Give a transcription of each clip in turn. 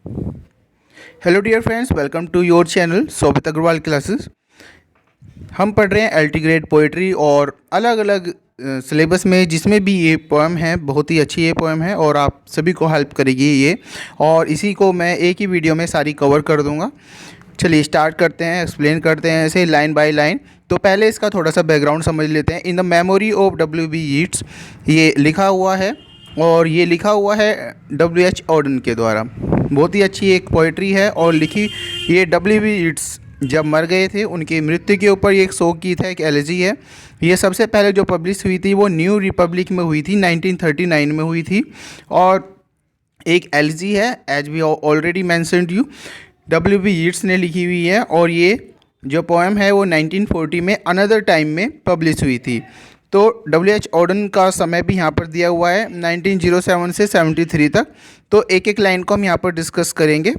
Hello dear friends, welcome to your channel Sobhit Agrawal classes. हम पढ़ रहे हैं एलटी ग्रेड पोइट्री और अलग अलग सिलेबस में जिसमें भी ये पोएम है, बहुत ही अच्छी ये पोएम है और आप सभी को हेल्प करेगी ये। और इसी को मैं एक ही वीडियो में सारी कवर कर दूंगा। चलिए स्टार्ट करते हैं, एक्सप्लेन करते हैं ऐसे लाइन बाय लाइन। तो पहले इसका थोड़ा सा बैकग्राउंड समझ लेते हैं। In the memory of W.B. Yeats ये लिखा हुआ है और ये लिखा हुआ है W.H. ऑडन के द्वारा। बहुत ही अच्छी एक पोइट्री है और लिखी ये W.B. यीट्स जब मर गए थे उनकी मृत्यु के ऊपर ये एक शोक गीत है, एक एलेजी है। ये सबसे पहले जो पब्लिश हुई थी वो न्यू रिपब्लिक में हुई थी, 1939 में हुई थी। और एक एलेजी है, as we already mentioned you, W.B. Yeats ने लिखी हुई है। और ये जो पोएम है वो 1940 में अनदर टाइम में पब्लिश हुई थी। तो W.H. ऑडन का समय भी यहाँ पर दिया हुआ है 1907 से 73 तक। तो एक एक लाइन को हम यहाँ पर डिस्कस करेंगे।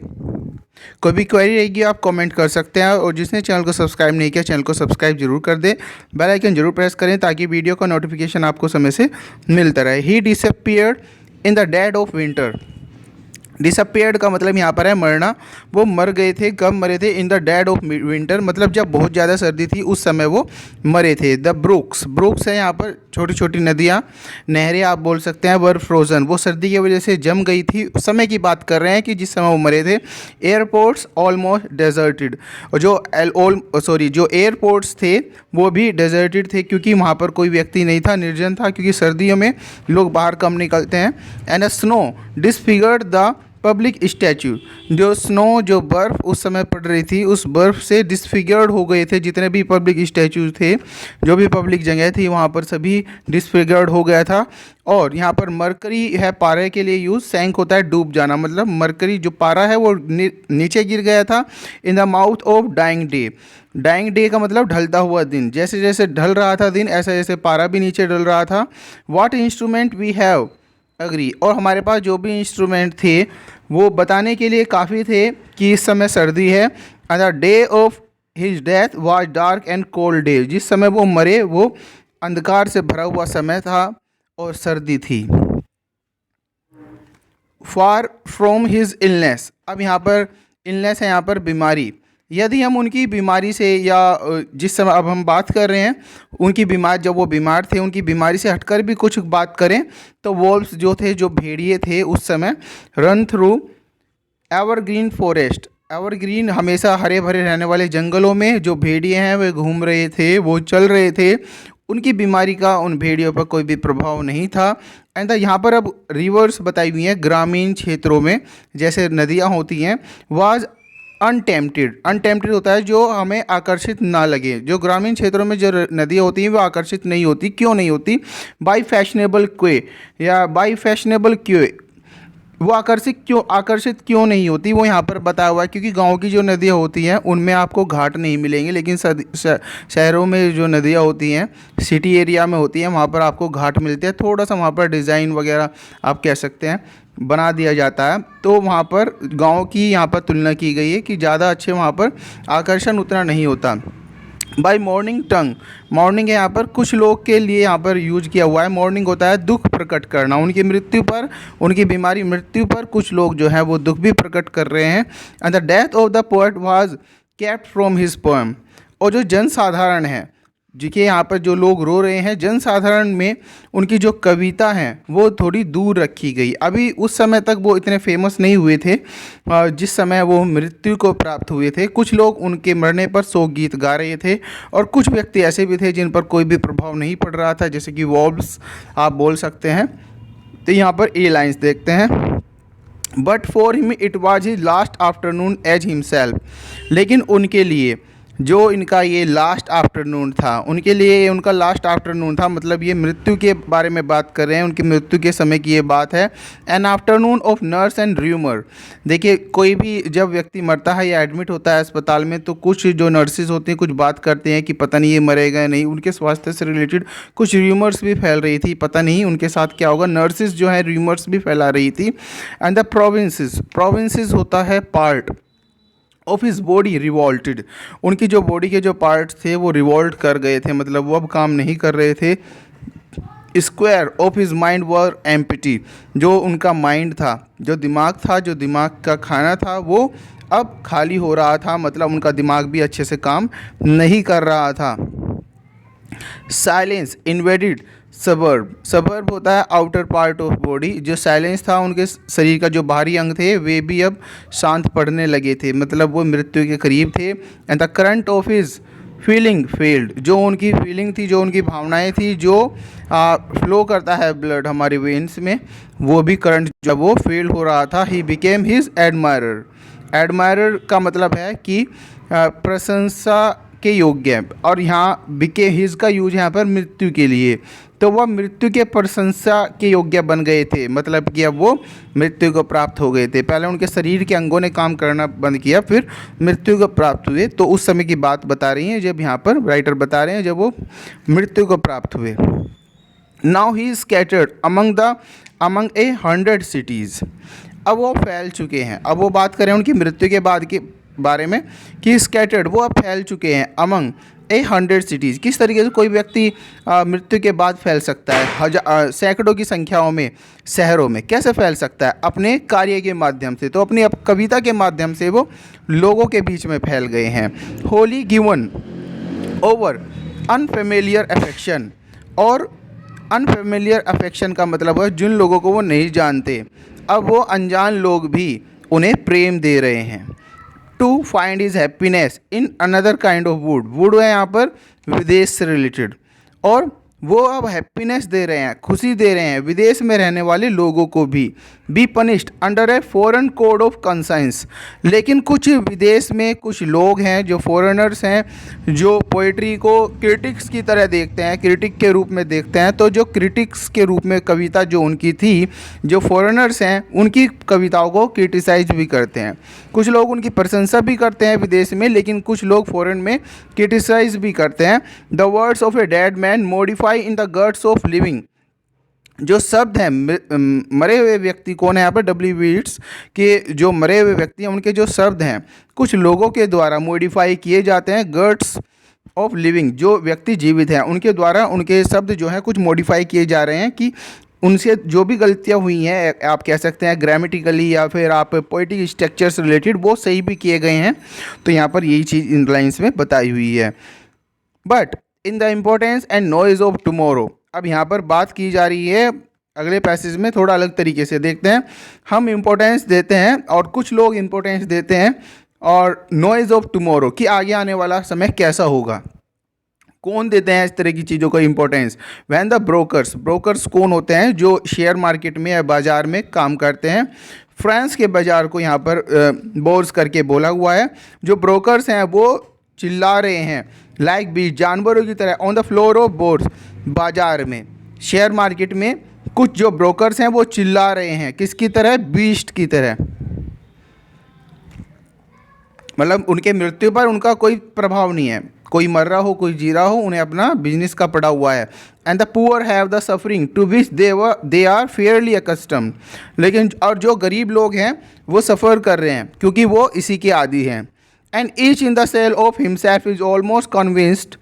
कोई भी क्वेरी रहेगी आप कमेंट कर सकते हैं और जिसने चैनल को सब्सक्राइब नहीं किया चैनल को सब्सक्राइब जरूर कर दें, बेल आइकन जरूर प्रेस करें ताकि वीडियो का नोटिफिकेशन आपको समय से मिलता रहे। He disappeared in the dead of winter. Disappeared का मतलब यहाँ पर है मरना। वो मर गए थे, कब मरे थे? इन द डेड ऑफ विंटर, मतलब जब बहुत ज़्यादा सर्दी थी उस समय वो मरे थे। द ब्रूक्स, ब्रूक्स है यहाँ पर छोटी छोटी नदियाँ, नहरें आप बोल सकते हैं। वर फ्रोजन, वो सर्दी की वजह से जम गई थी। उस समय की बात कर रहे हैं कि जिस समय वो मरे थे। एयरपोर्ट्स ऑलमोस्ट डेजर्टेड, और जो एयरपोर्ट्स थे वो भी डेजर्टेड थे क्योंकि वहाँ पर कोई व्यक्ति नहीं था, निर्जन था, क्योंकि सर्दियों में लोग बाहर कम निकलते हैं। And a snow disfigured the public statue, जो स्नो, जो बर्फ़ उस समय पड़ रही थी उस बर्फ़ से डिसफिगर्ड हो गए थे जितने भी पब्लिक स्टैचूज थे, जो भी पब्लिक जगह थी वहाँ पर सभी डिसफिगर्ड हो गया था। और यहाँ पर मरकरी है पारे के लिए यूज़, सैंक होता है डूब जाना, मतलब मरकरी जो पारा है वो नीचे गिर गया था। In the mouth of dying day, dying day का मतलब ढलता हुआ दिन, जैसे जैसे ढल रहा था दिन ऐसे जैसे पारा भी नीचे ढल रहा था। What instrument we have agree, और हमारे पास जो भी इंस्ट्रूमेंट थे वो बताने के लिए काफ़ी थे कि इस समय सर्दी है। The day of his death was dark and cold day, जिस समय वो मरे वो अंधकार से भरा हुआ समय था और सर्दी थी। फार फ्रॉम हिज इलनेस, अब यहाँ पर इलनेस है, यहाँ पर बीमारी। यदि हम उनकी बीमारी से या जिस समय अब हम बात कर रहे हैं उनकी बीमार, जब वो बीमार थे उनकी बीमारी से हटकर भी कुछ बात करें तो वोल्व्स जो थे, जो भेड़िए थे उस समय, run through evergreen forest, evergreen हमेशा हरे भरे रहने वाले जंगलों में जो भेड़िए हैं वे घूम रहे थे, वो चल रहे थे। उनकी बीमारी का उन भेड़ियों पर कोई भी प्रभाव नहीं था। एंड यहाँ पर अब रिवर्स बताई हुई हैं ग्रामीण क्षेत्रों में जैसे नदियाँ होती हैं, वाज अनटेम्प्टेड, अनटेम्प्टेड होता है जो हमें आकर्षित ना लगे। जो ग्रामीण क्षेत्रों में जो नदियाँ होती हैं वो आकर्षित नहीं होती। क्यों नहीं होती? बाई फैशनेबल क्वे या बाई फैशनेबल क्वे, वो आकर्षित क्यों नहीं होती वो यहाँ पर बताया हुआ है। क्योंकि गांव की जो नदियाँ होती हैं उनमें आपको घाट नहीं मिलेंगे, लेकिन शहरों में जो नदियाँ होती हैं, सिटी एरिया में होती हैं, वहाँ पर आपको घाट मिलते हैं। थोड़ा सा वहाँ पर डिज़ाइन वगैरह आप कह सकते हैं बना दिया जाता है, तो वहाँ पर गांव की यहाँ पर तुलना की गई है कि ज़्यादा अच्छे वहाँ पर आकर्षण उतना नहीं होता। बाय मॉर्निंग टंग, मॉर्निंग है यहाँ पर कुछ लोग के लिए यहाँ पर यूज किया हुआ है। मॉर्निंग होता है दुख प्रकट करना, उनकी मृत्यु पर, उनकी बीमारी मृत्यु पर कुछ लोग जो है वो दुख भी प्रकट कर रहे हैं। And the death of the poet was kept from his poem, और जो जनसाधारण है, देखिए यहाँ पर जो लोग रो रहे हैं, जनसाधारण में उनकी जो कविता हैं वो थोड़ी दूर रखी गई। अभी उस समय तक वो इतने फेमस नहीं हुए थे जिस समय वो मृत्यु को प्राप्त हुए थे। कुछ लोग उनके मरने पर शोक गीत गा रहे थे और कुछ व्यक्ति ऐसे भी थे जिन पर कोई भी प्रभाव नहीं पड़ रहा था, जैसे कि वॉल्व्स आप बोल सकते हैं। तो यहाँ पर ए लाइन्स देखते हैं। But for him it was his last afternoon as himself, लेकिन उनके लिए जो इनका ये लास्ट आफ्टरनून था, उनके लिए ये उनका लास्ट आफ्टरनून था, मतलब ये मृत्यु के बारे में बात कर रहे हैं, उनकी मृत्यु के समय की ये बात है। An afternoon of nurse and rumour, देखिए कोई भी जब व्यक्ति मरता है या एडमिट होता है अस्पताल में तो कुछ जो नर्सिस होती हैं कुछ बात करते हैं कि पता नहीं ये मरेगा नहीं, उनके स्वास्थ्य से रिलेटेड कुछ र्यूमर्स भी फैल रही थी, पता नहीं उनके साथ क्या होगा। नर्सिस जो है र्यूमर्स भी फैला रही थी। एंड द प्रोविंसेस, प्रोविंसेस होता है पार्ट ऑफ हिज बॉडी रिवॉल्टेड, उनकी जो बॉडी के जो पार्ट्स थे वो रिवॉल्ट कर गए थे, मतलब वो अब काम नहीं कर रहे थे। Square of his mind were empty. जो उनका माइंड था, जो दिमाग था, जो दिमाग का खाना था, वो अब खाली हो रहा था, मतलब उनका दिमाग भी अच्छे से काम नहीं कर रहा था। Silence invaded suburb. सबर्ब होता है आउटर पार्ट ऑफ बॉडी। जो साइलेंस था उनके शरीर का, जो बाहरी अंग थे, वे भी अब शांत पड़ने लगे थे, मतलब वो मृत्यु के करीब थे। And the current of his feeling failed. जो उनकी फीलिंग थी, जो उनकी भावनाएं थी, जो फ्लो करता है ब्लड हमारे वेन्स में, वो भी करंट जब वो फेल हो रहा था। He became his admirer. Admirer का मतलब है कि प्रशंसा के योग्य, और यहाँ बिके हिज का यूज यहाँ पर मृत्यु के लिए, तो वह मृत्यु के प्रशंसा के योग्य बन गए थे, मतलब कि अब वो मृत्यु को प्राप्त हो गए थे। पहले उनके शरीर के अंगों ने काम करना बंद किया, फिर मृत्यु को प्राप्त हुए। तो उस समय की बात बता रही हैं, जब यहाँ पर राइटर बता रहे हैं जब वो मृत्यु को प्राप्त हुए। Now he scattered among 100 cities. अब वो फैल चुके हैं। अब वो बात करें उनकी मृत्यु के बाद के बारे में कि स्कैटर्ड, वो अब फैल चुके हैं अमंग 100 सिटीज़। किस तरीके से कोई व्यक्ति मृत्यु के बाद फैल सकता है सैकड़ों की संख्याओं में शहरों में? कैसे फैल सकता है? अपने कार्य के माध्यम से। तो अपनी कविता के माध्यम से वो लोगों के बीच में फैल गए हैं। Holi given over unfamiliar affection. और अनफेमिलियर अफेक्शन का मतलब है जिन लोगों को वो नहीं जानते, अब वो अनजान लोग भी उन्हें प्रेम दे रहे हैं। To find is happiness in another kind of wood. Wood है यहाँ पर विदेश से रिलेटेड, और वो अब हैप्पीनेस दे रहे हैं, खुशी दे रहे हैं विदेश में रहने वाले लोगों को भी। Be punished under a foreign code of conscience. लेकिन कुछ विदेश में कुछ लोग हैं जो फॉरेनर्स हैं, जो पोइट्री को क्रिटिक्स की तरह देखते हैं, क्रिटिक के रूप में देखते हैं। तो जो क्रिटिक्स के रूप में कविता जो उनकी थी, जो फॉरेनर्स हैं उनकी कविताओं को क्रिटिसाइज भी करते हैं। कुछ लोग उनकी प्रशंसा भी करते हैं विदेश में, लेकिन कुछ लोग फॉरेन में क्रिटिसाइज भी करते हैं। The words of a dead man modify in the guts of living. जो शब्द हैं मरे हुए व्यक्ति, कौन है यहाँ पर? डब्ल्यू वीट्स के जो मरे हुए व्यक्ति हैं उनके जो शब्द हैं कुछ लोगों के द्वारा मॉडिफाई किए जाते हैं। गट्स ऑफ लिविंग, जो व्यक्ति जीवित हैं उनके द्वारा उनके शब्द जो हैं कुछ मॉडिफाई किए जा रहे हैं, कि उनसे जो भी गलतियाँ हुई हैं, आप कह सकते हैं ग्रामेटिकली या फिर आप पोएटिक स्ट्रक्चर से रिलेटेड, वो सही भी किए गए हैं। तो यहाँ पर यही चीज़ इन लाइन्स में बताई हुई है। But in the importance and noise of tomorrow. अब यहाँ पर बात की जा रही है अगले पैसेज में, थोड़ा अलग तरीके से देखते हैं। हम इम्पोर्टेंस देते हैं और कुछ लोग इम्पोर्टेंस देते हैं और नॉइज ऑफ टुमारो, कि आगे आने वाला समय कैसा होगा। कौन देते हैं इस तरह की चीज़ों को importance? When the brokers. Brokers कौन होते हैं? जो शेयर मार्केट में या बाज़ार में काम करते हैं। फ्रांस के बाज़ार को यहाँ पर बोर्स करके बोला हुआ है। जो ब्रोकर्स हैं वो चिल्ला रहे हैं लाइक बीस्ट, जानवरों की तरह, on the floor of bourse. बाज़ार में, शेयर मार्केट में कुछ जो ब्रोकर्स हैं वो चिल्ला रहे हैं, किसकी तरह? बीस्ट की तरह। मतलब उनके मृत्यु पर उनका कोई प्रभाव नहीं है, कोई मर रहा हो कोई जी रहा हो, उन्हें अपना बिजनेस का पड़ा हुआ है। And the poor have the suffering to which they are fairly accustomed. लेकिन और जो गरीब लोग हैं वो सफ़र कर रहे हैं क्योंकि वो इसी के आदी हैं। And each in the cell of himself is almost convinced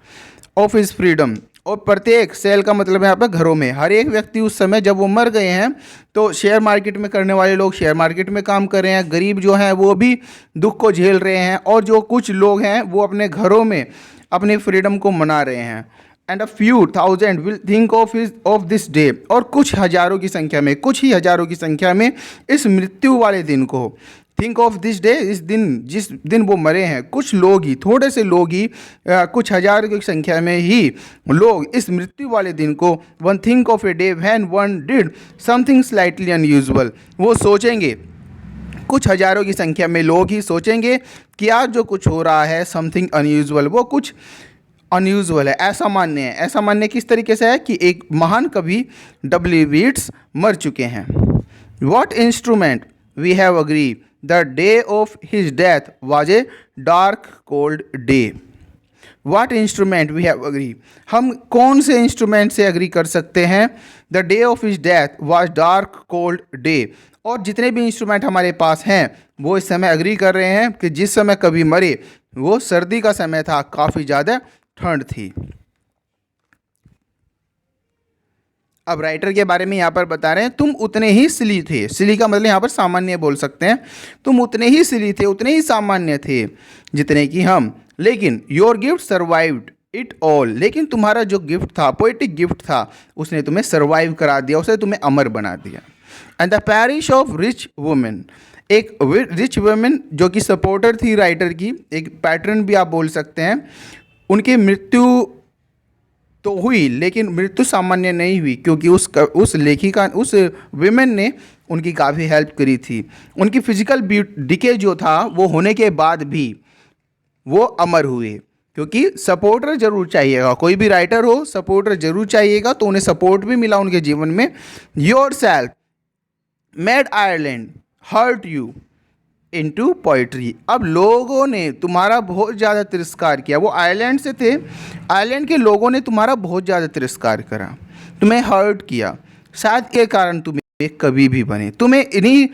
of his freedom. और प्रत्येक, सेल का मतलब है यहाँ पर घरों में, हर एक व्यक्ति उस समय जब वो मर गए हैं तो शेयर मार्केट में करने वाले लोग शेयर मार्केट में काम कर रहे हैं, गरीब जो हैं वो भी दुख को झेल रहे हैं, और जो कुछ लोग हैं वो अपने घरों में अपनी फ्रीडम को मना रहे हैं। And a few thousand will think of this day. और कुछ हज़ारों की संख्या में, कुछ ही हज़ारों की संख्या में इस मृत्यु वाले दिन को, थिंक ऑफ दिस डे, इस दिन जिस दिन वो मरे हैं, कुछ लोग ही, थोड़े से लोग ही, कुछ हज़ार की संख्या में ही लोग इस मृत्यु वाले दिन को, one think of a day when one did something slightly unusual, वो सोचेंगे, कुछ हज़ारों की संख्या में लोग ही सोचेंगे कि आज जो कुछ हो रहा है समथिंग अनयूजुअल, वो कुछ अनयूजुअल है, ऐसा मान्य है। ऐसा मान्य किस तरीके से है कि एक महान कवि डब्ल्यू वीट्स मर चुके हैं। What instrument we have agree the day of his death was a dark cold day. What instrument we have agree, हम कौन से इंस्ट्रूमेंट से अग्री कर सकते हैं? The day of his death was dark cold day. और जितने भी इंस्ट्रूमेंट हमारे पास हैं वो इस समय अग्री कर रहे हैं कि जिस समय कवि मरे वो सर्दी का समय था, काफ़ी ज़्यादा ठंड थी। अब राइटर के बारे में यहाँ पर बता रहे हैं, तुम उतने ही सिली थे। सिली का मतलब यहाँ पर सामान्य बोल सकते हैं। तुम उतने ही सिली थे, उतने ही सामान्य थे जितने कि हम, लेकिन your gift survived it all. लेकिन तुम्हारा जो गिफ्ट था, पोएटिक गिफ्ट था, उसने तुम्हें सर्वाइव करा दिया, उसने तुम्हें अमर बना दिया। And the parish of rich women, एक रिच वुमेन जो कि सपोर्टर थी राइटर की, एक पैटर्न भी आप बोल सकते हैं, उनकी मृत्यु तो हुई लेकिन मृत्यु सामान्य नहीं हुई, क्योंकि उस लेखिका, उस विमेन ने उनकी काफ़ी हेल्प करी थी। उनकी फिजिकल डिके जो था वो होने के बाद भी वो अमर हुए, क्योंकि सपोर्टर जरूर चाहिएगा, कोई भी राइटर हो सपोर्टर जरूर चाहिएगा, तो उन्हें सपोर्ट भी मिला उनके जीवन में। Yourself mad Ireland hurt you into poetry. अब लोगों ने तुम्हारा बहुत ज़्यादा तिरस्कार किया, वो आयरलैंड से थे, आयरलैंड के लोगों ने तुम्हारा बहुत ज़्यादा तिरस्कार करा, तुम्हें हर्ट किया, शायद के कारण तुम एक कवि भी बने। तुम्हें इन्हीं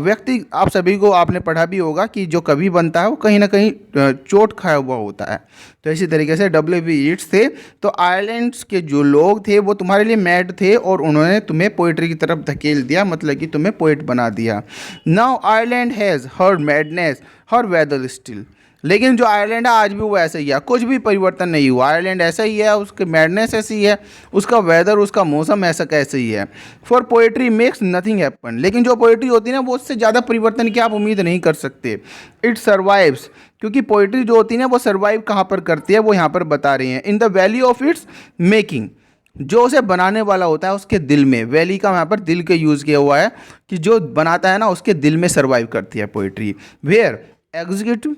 व्यक्ति, आप सभी को आपने पढ़ा भी होगा कि जो कवि बनता है वो कहीं ना कहीं चोट खाया हुआ होता है। तो इसी तरीके से W.B. येट्स थे, तो आयरलैंड के जो लोग थे वो तुम्हारे लिए मैड थे और उन्होंने तुम्हें पोइट्री की तरफ धकेल दिया, मतलब कि तुम्हें पोइट बना दिया। Now Ireland has her madness her weather still. लेकिन जो आयरलैंड है आज भी वो ऐसा ही है, कुछ भी परिवर्तन नहीं हुआ, आयरलैंड ऐसा ही है, उसकी मैडनेस ऐसी है, उसका वेदर, उसका मौसम ऐसा कैसे ही है। For poetry makes nothing happen. लेकिन जो पोएट्री होती है ना, वो उससे ज़्यादा परिवर्तन की आप उम्मीद नहीं कर सकते। इट सर्वाइव्स, क्योंकि पोएट्री जो होती है ना वो सर्वाइव कहाँ पर करती है, वो यहाँ पर बता रही हैं। In the valley of its making, जो उसे बनाने वाला होता है उसके दिल में, वैली का यहाँ पर दिल के यूज़ किया हुआ है कि जो बनाता है ना उसके दिल में सर्वाइव करती है poetry. Where executive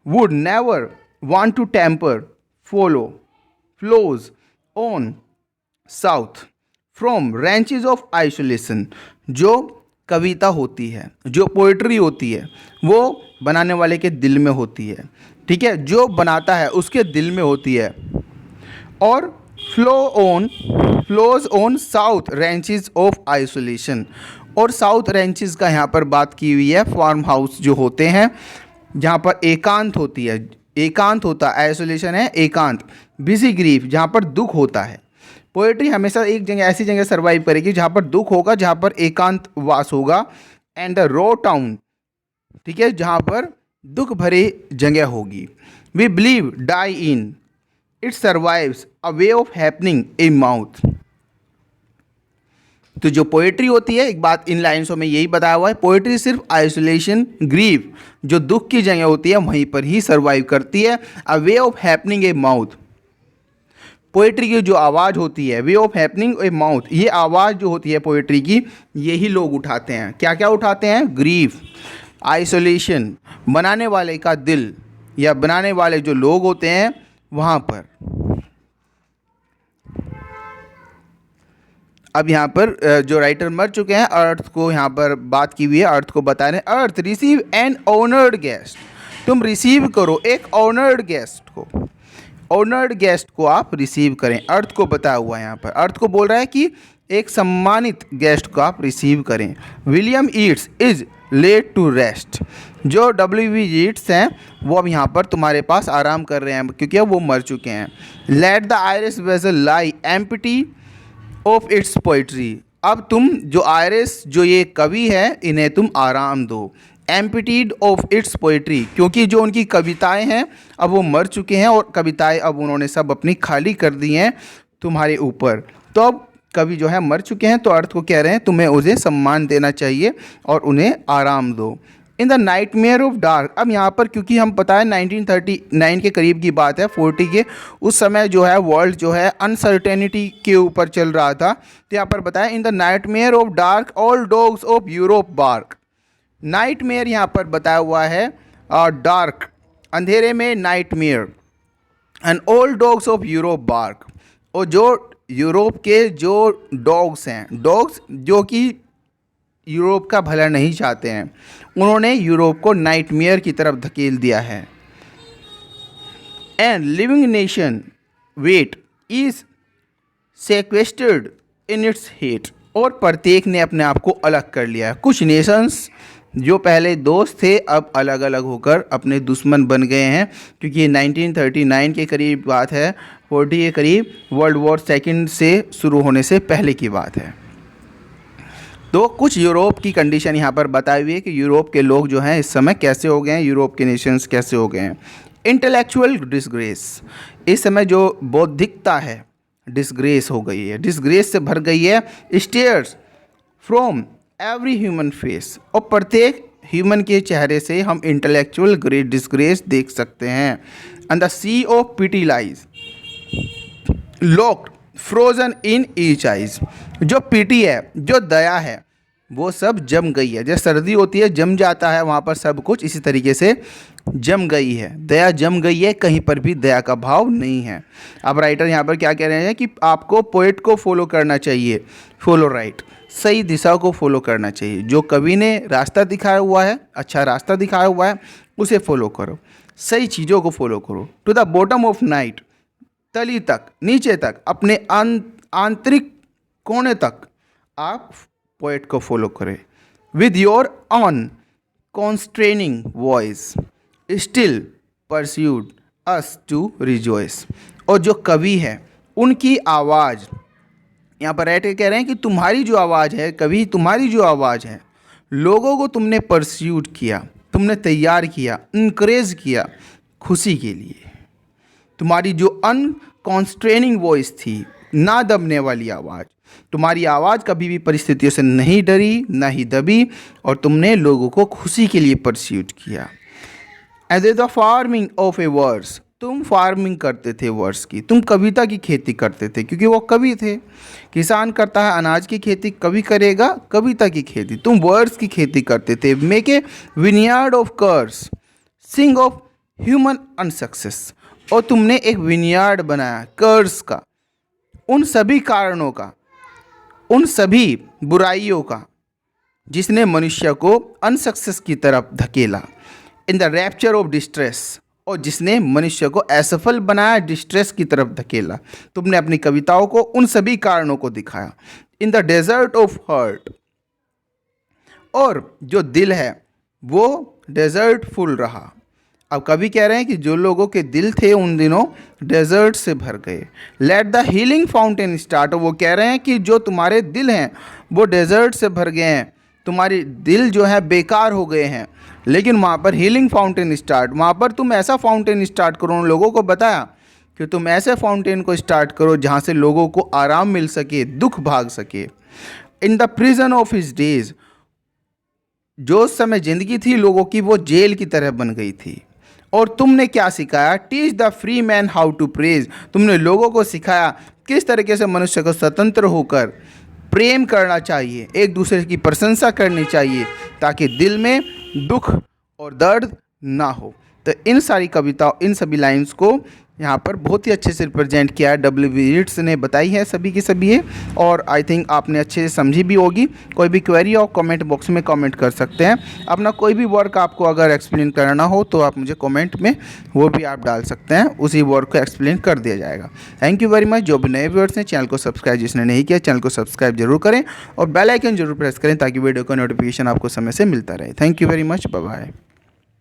would never want to temper follow flows on south from ranches of isolation। जो कविता होती है, जो पोइट्री होती है, वो बनाने वाले के दिल में होती है, ठीक है, जो बनाता है उसके दिल में होती है। और flows on south ranches of isolation, और साउथ रेंचेस का यहाँ पर बात की हुई है, फार्म हाउस जो होते हैं जहाँ पर एकांत होती है, एकांत होता है, आइसोलेशन है एकांत। बिजी ग्रीफ, जहाँ पर दुख होता है। पोएट्री हमेशा एक जगह, ऐसी जगह सर्वाइव करेगी जहाँ पर दुख होगा, जहाँ पर एकांत वास होगा। एंड द रो टाउन, ठीक है, जहाँ पर दुख भरी जगह होगी। We believe die in it survives a way of happening a mouth. तो जो पोएट्री होती है, एक बात इन लाइन्सों में यही बताया हुआ है, पोएट्री सिर्फ आइसोलेशन, ग्रीफ, जो दुख की जगह होती है वहीं पर ही सर्वाइव करती है। A way of happening a mouth, poetry की जो आवाज़ होती है, way of happening a mouth, ये आवाज़ जो होती है पोएट्री की, यही लोग उठाते हैं। क्या क्या उठाते हैं? ग्रीफ, आइसोलेशन, बनाने वाले का दिल या बनाने वाले जो लोग होते हैं वहाँ पर। अब यहाँ पर जो राइटर मर चुके हैं, अर्थ को यहाँ पर बात की हुई है, अर्थ को बता रहे हैं। अर्थ रिसीव एन ऑनर्ड गेस्ट, तुम रिसीव करो एक ऑनर्ड गेस्ट को, ऑनर्ड गेस्ट को आप रिसीव करें। अर्थ को बताया हुआ है यहाँ पर, अर्थ को बोल रहा है कि एक सम्मानित गेस्ट को आप रिसीव करें। William Yeats is laid to rest, जो W.B. येट्स हैं वो अब यहाँ पर तुम्हारे पास आराम कर रहे हैं क्योंकि अब वो मर चुके हैं। Let the iris vessel lie empty of its poetry, अब तुम जो आयरिस, जो ये कवि है, इन्हें तुम आराम दो। एम्पिटीड ऑफ इट्स पोइट्री, क्योंकि जो उनकी कविताएं हैं अब वो मर चुके हैं और कविताएं अब उन्होंने सब अपनी खाली कर दी हैं तुम्हारे ऊपर। तो अब कवि जो है मर चुके हैं, तो अर्थ को कह रहे हैं तुम्हें उन्हें सम्मान देना चाहिए और उन्हें आराम दो। इन द नाइटमेयर ऑफ डार्क, अब यहाँ पर क्योंकि हम पता है 1939 के करीब की बात है, 40 के, उस समय जो है वर्ल्ड जो है अनसर्टेनिटी के ऊपर चल रहा था। तो यहाँ पर बताया in the nightmare of dark all dogs of Europe bark. Nightmare यहाँ पर बताया हुआ है डार्क, अंधेरे में nightmare, and all dogs of Europe bark, और जो यूरोप के जो डॉग्स हैं, डॉग्स जो कि यूरोप का भला नहीं चाहते हैं, उन्होंने यूरोप को नाइटमेयर की तरफ धकेल दिया है। And living nation wait is sequestered in its hate, और प्रत्येक ने अपने आप को अलग कर लिया है। कुछ नेशंस जो पहले दोस्त थे अब अलग अलग होकर अपने दुश्मन बन गए हैं, क्योंकि ये 1939 के करीब बात है, 40 के करीब, वर्ल्ड वॉर सेकंड से शुरू होने से पहले की बात है। तो कुछ यूरोप की कंडीशन यहाँ पर बताई हुई है कि यूरोप के लोग जो हैं इस समय कैसे हो गए हैं, यूरोप के नेशंस कैसे हो गए हैं। इंटेलेक्चुअल डिसग्रेस, इस समय जो बौद्धिकता है डिसग्रेस हो गई है, डिसग्रेस से भर गई है। Stairs from every human face, और प्रत्येक ह्यूमन के चेहरे से हम इंटेलेक्चुअल ग्रेट डिसग्रेस देख सकते हैं। And the sea of pity lies locked frozen in each eyes, जो पीटी है, जो दया है, वो सब जम गई है। जैसे सर्दी होती है जम जाता है, वहाँ पर सब कुछ इसी तरीके से जम गई है, दया जम गई है, कहीं पर भी दया का भाव नहीं है। अब राइटर यहाँ पर क्या कह रहे हैं कि आपको पोएट को फॉलो करना चाहिए, फॉलो राइट, सही दिशा को फॉलो करना चाहिए। जो कवि ने रास्ता दिखाया हुआ है, अच्छा रास्ता दिखाया हुआ है, उसे फॉलो करो, सही चीज़ों को फॉलो करो। To the bottom of night, तली तक, नीचे तक, अपने आंतरिक कोने तक आप पोएट को फॉलो करें। With your own constraining voice still persuade us to rejoice, और जो कवि है उनकी आवाज़, यहाँ पर राइटर कह रहे हैं कि तुम्हारी जो आवाज़ है, कवि तुम्हारी जो आवाज़ है, लोगों को तुमने परस्यूड किया, तुमने तैयार किया, इनकरेज किया खुशी के लिए। तुम्हारी जो अनकॉन्स्ट्रेनिंग वॉइस थी, ना दबने वाली आवाज़, तुम्हारी आवाज़ कभी भी परिस्थितियों से नहीं डरी, ना ही दबी, और तुमने लोगों को खुशी के लिए परस्यूट किया। As the farming of a verse, तुम फार्मिंग करते थे वर्स की, तुम कविता की खेती करते थे, क्योंकि वो कवि थे। किसान करता है अनाज की खेती, कवि करेगा कविता की खेती, तुम वर्स की खेती करते थे। Make a vineyard of curse, sing of human unsuccess, और तुमने एक विनयार्ड बनाया कर्स का, उन सभी कारणों का, उन सभी बुराइयों का जिसने मनुष्य को अनसक्सेस की तरफ धकेला। In the rapture of distress, और जिसने मनुष्य को असफल बनाया, डिस्ट्रेस की तरफ धकेला। तुमने अपनी कविताओं को उन सभी कारणों को दिखाया। In the desert of heart, और जो दिल है वो डेजर्ट फुल रहा। अब कवि कह रहे हैं कि जो लोगों के दिल थे उन दिनों डेजर्ट से भर गए। Let the healing fountain start, वो कह रहे हैं कि जो तुम्हारे दिल हैं वो डेजर्ट से भर गए हैं, तुम्हारे दिल जो है बेकार हो गए हैं, लेकिन वहाँ पर हीलिंग फाउंटेन स्टार्ट, वहाँ पर तुम ऐसा फाउंटेन स्टार्ट करो। उन लोगों को बताया कि तुम ऐसे फाउंटेन को स्टार्ट करो जहाँ से लोगों को आराम मिल सके, दुख भाग सके। In the prison of his days, जो समय जिंदगी थी लोगों की वो जेल की तरह बन गई थी। और तुमने क्या सिखाया? Teach the free man how to praise, तुमने लोगों को सिखाया किस तरीके से मनुष्य को स्वतंत्र होकर प्रेम करना चाहिए, एक दूसरे की प्रशंसा करनी चाहिए, ताकि दिल में दुख और दर्द ना हो। तो इन सारी कविताओं, इन सभी लाइंस को यहाँ पर बहुत ही अच्छे से रिप्रेजेंट किया है, W.B. यीट्स ने बताई है सभी की सभी है, और आई थिंक आपने अच्छे से समझी भी होगी। कोई भी क्वेरी हो कमेंट बॉक्स में कमेंट कर सकते हैं। अपना कोई भी वर्क आपको अगर एक्सप्लेन करना हो तो आप मुझे कमेंट में वो भी आप डाल सकते हैं, उसी वर्क को एक्सप्लेन कर दिया जाएगा। Thank you very much. जो भी नए व्यूअर्स हैं चैनल को सब्सक्राइब जिसने नहीं किया चैनल को सब्सक्राइब जरूर करें, और बेल आइकन जरूर प्रेस करें ताकि वीडियो का नोटिफिकेशन आपको समय से मिलता रहे। Thank you very much, bye bye.